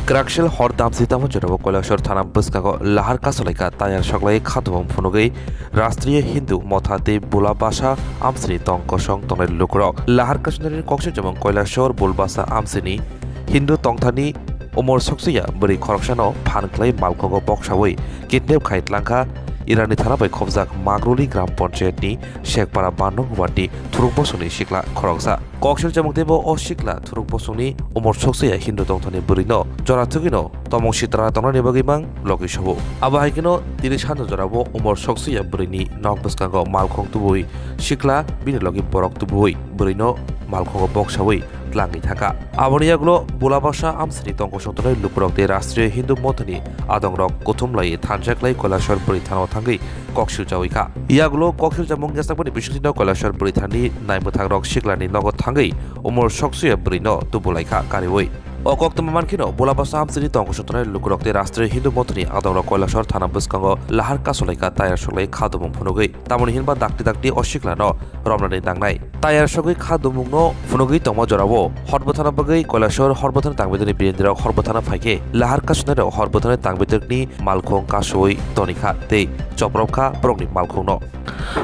Krakshil hor damsita mujurabo Kolashor Thana Buskago Lahar Kasolika Tayar Shoglai Khatubum Funugi Rastriya Hindu Mothade Bula Basha Amsri Tongkosong Tonel Lukro Lahar Kashmir Koksha Jamon Kolashor Bulbasa Amsini Hindu Tongthani Umor Soksiya Buri Korokshano Phanklai Malkogo Bokshawi Kitneb Kaitlangka Irani Thanabai Khobjak Magruli Gram Panchayatni Shekhpara Bandung Wadi Thuruk Bosuni Shikla Khoroksa Kokshil Jamukdebo O Shikla Thuruk Bosuni Umor Soksiya Hindu Tongthani Burino Joratugino Tomong Shitra Tonani Bagimang Logishobo Abahikino Dirishano Jorabo Umor Soksiya Burini Nokbuskango Malkong Tubui Shikla Binilogi Borok Tubui Burino Malkongo Bokshawi Tlangi Thaka Aboniaglo Bulabasha Amsini Tongkosotone Lukurok de Rastriya Hindu Mothani Adongrok Kotumlai Thanjaklai Kolashor Buritano Thangi Kokshil Jawika Iaglo Kokshil Jamong Gasaboni Bishino Kolashor Buritani Naimuthagrok Shiklani Nogot Thangi Umor Soksiya Burino Tubulaika Kariwoi Okok Tamankino Bulabasa Amsini Tongkosotone Lukurok de Rastriya Hindu Mothani Adongrok Kolashor Thana Buskango Lahar Kasolika Tayar Shoglai Khadumung Phunugui Tamoni Hinba Dakti Oshiklano Romnani Dangnai Tayar Shoglai Khadumungno Phunugui Tomo Jorabo Horbothana Bagai Kolashor Horbothana Tangbedani Birindra Horbothana Phaike Lahar Kasnero Horbothana Tangbedani Malkhong Kasoi Tonika Te Choprovka Progni Malkhongno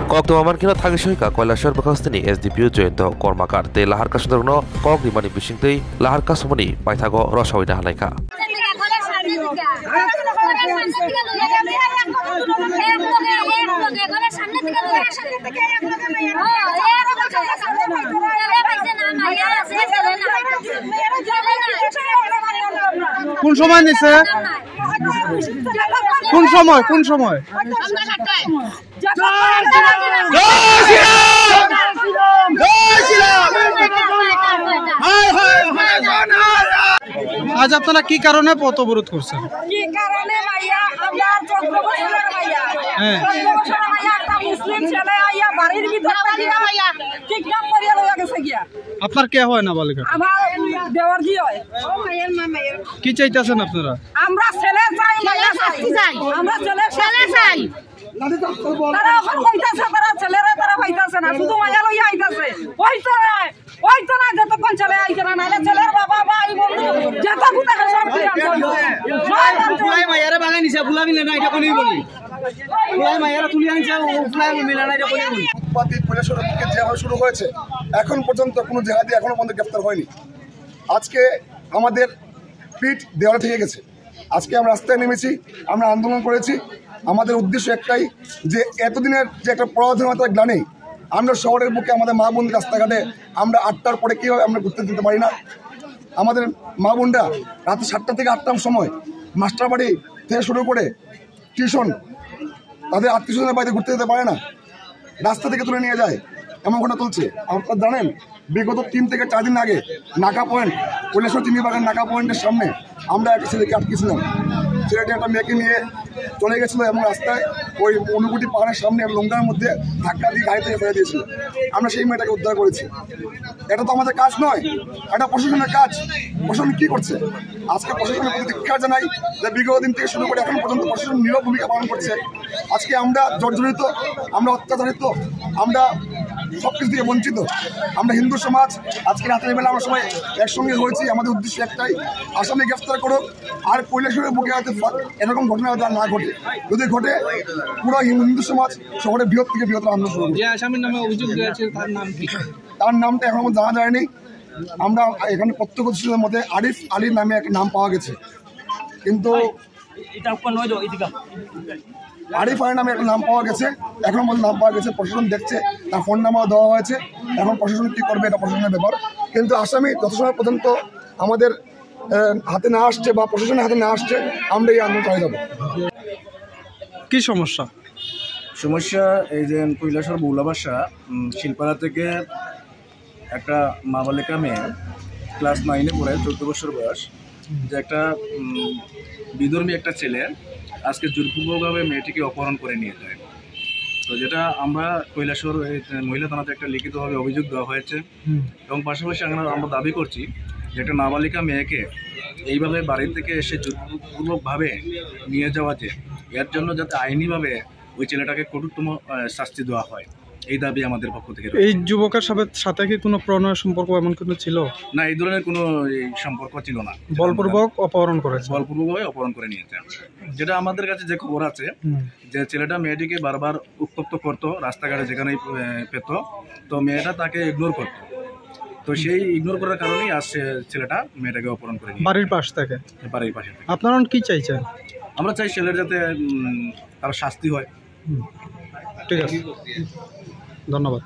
Kok Tamankino Thagishoika Kolashor Bakostani SDPU Jointo Kormakar Te Lahar Kasnerno Kok Dimani Bishingtei Lahar Kasomoni Paithago Rosawina Halaika কোন সময় নিছে কোন সময় আজ আপনারা কি কারণে পথ অবরোধ করছেন কি কারণে ভাইয়া আমরা 14 বছরের ভাইয়া 14 বছরের ভাইয়া একটা মুসলিম ছেলে আইয়া বাড়ির ভিতরে ভাইয়া কিডন্যাপ করিয়া লইয়া গেছে গিয়া আপনার কে হয় না বালিকা আমার দেওর জি হয় ও মায়ের মামা কি চাইতাছেন আপনারা আমরা ছেলে চাই মাইয়া চাই আমরা ছেলে চাই তারা এখন কইতাছে তারা ছেলেরা তারা পাইতাছে না শুধু মাইয়া লইয়া আইতাছে ওই তো না যতক্ষণ ছেলে আইছে না নাইলে ছেলের বাবা ভাই বন্ধু যত গুতা সব কি ফুলাই মাইয়ারে বাগাই নিছে ফুলা মিলে না এটা কোনই বলি ফুলাই মাইয়ারে তুলি আনছে ফুলাই মিলে না এটা কোনই বলি উপাধি পুলিশের দিকে যেভাবে শুরু হয়েছে এখন পর্যন্ত কোনো জেহাদি এখনো পর্যন্ত গ্রেফতার হয়নি আজকে আমাদের পিঠ দেওয়ালে থেকে গেছে আজকে আমরা রাস্তায় নেমেছি আমরা আন্দোলন করেছি আমাদের উদ্দেশ্য একটাই যে এতদিনের যে একটা পরাধীনতার গ্লানি আমরা শহরের বুকে আমাদের মা বোন রাস্তাঘাটে আমরা 8টার পরে কীভাবে আমরা ঘুরতে দিতে পারি না আমাদের মা বোনরা রাত 7টা থেকে 8টার সময় মাস্টার বাড়ি থেকে শুরু করে টিউশন তাদের আত্মীয়স্বজনের বাড়িতে ঘুরতে যেতে পারে না রাস্তা থেকে তুলে নিয়ে যায় এমন ঘটনা চলছে আপনারা জানেন বিগত 3 থেকে 4 দিন আগে নাকা পয়েন্ট কৈলাসহর চিনিবাগান নাকা পয়েন্টের সামনে আমরা একটা ছেলেকে আটকেছিলাম ছেলেটি একটা মেয়েকে নিয়ে চলে গেছিলো এবং রাস্তায় ওই অনুভূতি পাহাড়ের সামনে লঙ্কার মধ্যে ধাক্কা দিয়ে গাড়ি থেকে ফেলে দিয়েছিল আমরা সেই মেয়েটাকে উদ্ধার করেছি এটা তো আমাদের কাজ নয় এটা প্রশাসনের কাজ প্রশাসন কী করছে আজকে প্রশাসনের প্রতি ধিক্কার জানাই যে বিগত দিন থেকে শুরু করে এখন পর্যন্ত প্রশাসন নীরব ভূমিকা পালন করছে আজকে আমরা জর্জরিত আমরা অত্যাচারিত আমরা সব কিছু থেকে বঞ্চিত আমরা হিন্দু সমাজ আজকে রাতের বেলা আমরা সবাই একসঙ্গে হয়েছি আমাদের উদ্দেশ্য একটাই আসামি গ্রেফতার করুক আর কৈলাসহরের বুকে হয়তো এরকম ঘটনা হয়তো না ঘটে যদি ঘটে পুরো হিন্দু সমাজ শহরের বৃহৎ থেকে বৃহত্তর আন্দোলন শুরু করবে আসামির নামে অভিযোগ দিয়েছে তার নাম কি তার নামটা এখনো জানা যায়নি আমরা এখানে প্রত্যক্ষদর্শীদের মধ্যে আরিফ আলীর নামে একটা নাম পাওয়া গেছে কিন্তু আরিফ আলীর নামে একটা নাম পাওয়া গেছে এখনো মধ্যে নাম পাওয়া গেছে প্রশাসন দেখছে তার ফোন নাম্বার দেওয়া হয়েছে এখন প্রশাসন কী করবে এটা প্রশাসনের ব্যাপার কিন্তু আসামি যত সময় পর্যন্ত আমাদের হাতে না আসছে বা প্রশাসনের হাতে না আসছে আমরা এই আন্দোলন চালিয়ে যাবো কি সমস্যা এই যে কৈলাসহর বৌলাবাসা শিলপাড়া থেকে একটা মা বালিকা মেয়ে ক্লাস 9-এ পড়ে 14 বছর বয়স যে একটা বিধর্মী একটা ছেলে আজকে জোরপূর্বকভাবে মেয়েটিকে অপহরণ করে নিয়ে যায় তো যেটা আমরা কৈলাসহর মহিলা থানাতে একটা লিখিতভাবে অভিযোগ দেওয়া হয়েছে এবং পাশাপাশি আমরা দাবি করছি যে একটা নাবালিকা মেয়েকে এইভাবে বাড়ি থেকে এসে জোরপূর্বকভাবে নিয়ে যাওয়া যে এর জন্য যাতে আইনিভাবে ওই ছেলেটাকে কঠোরতম শাস্তি দেওয়া হয় এই দাবি আমাদের পক্ষ থেকে। এই যুবকের সাথে কি কোনো প্রণয় সম্পর্ক এমন কোনো ছিল না? এই ধরনের কোনো সম্পর্ক ছিল না। বলপূর্বক অপহরণ করেছে, বলপূর্বকভাবে অপহরণ করে নিয়েছে। যেটা আমাদের কাছে যে খবর আছে যে ছেলেটা মেয়েটিকে বারবার উত্তপ্ত করতো, রাস্তাঘাটে যেখানেই পেত, তো মেয়েটা তাকে ইগনোর করতো। তো সেই ইগনোর করার কারণেই আসছে ছেলেটা মেয়েটাকে অপহরণ করে নিয়ে বাড়ির পাশ থেকে। বাড়ির পাশে। আপনারা কি চাইছেন? আমরা চাই ছেলের যাতে তার শাস্তি হয়। ঠিক আছে, ধন্যবাদ।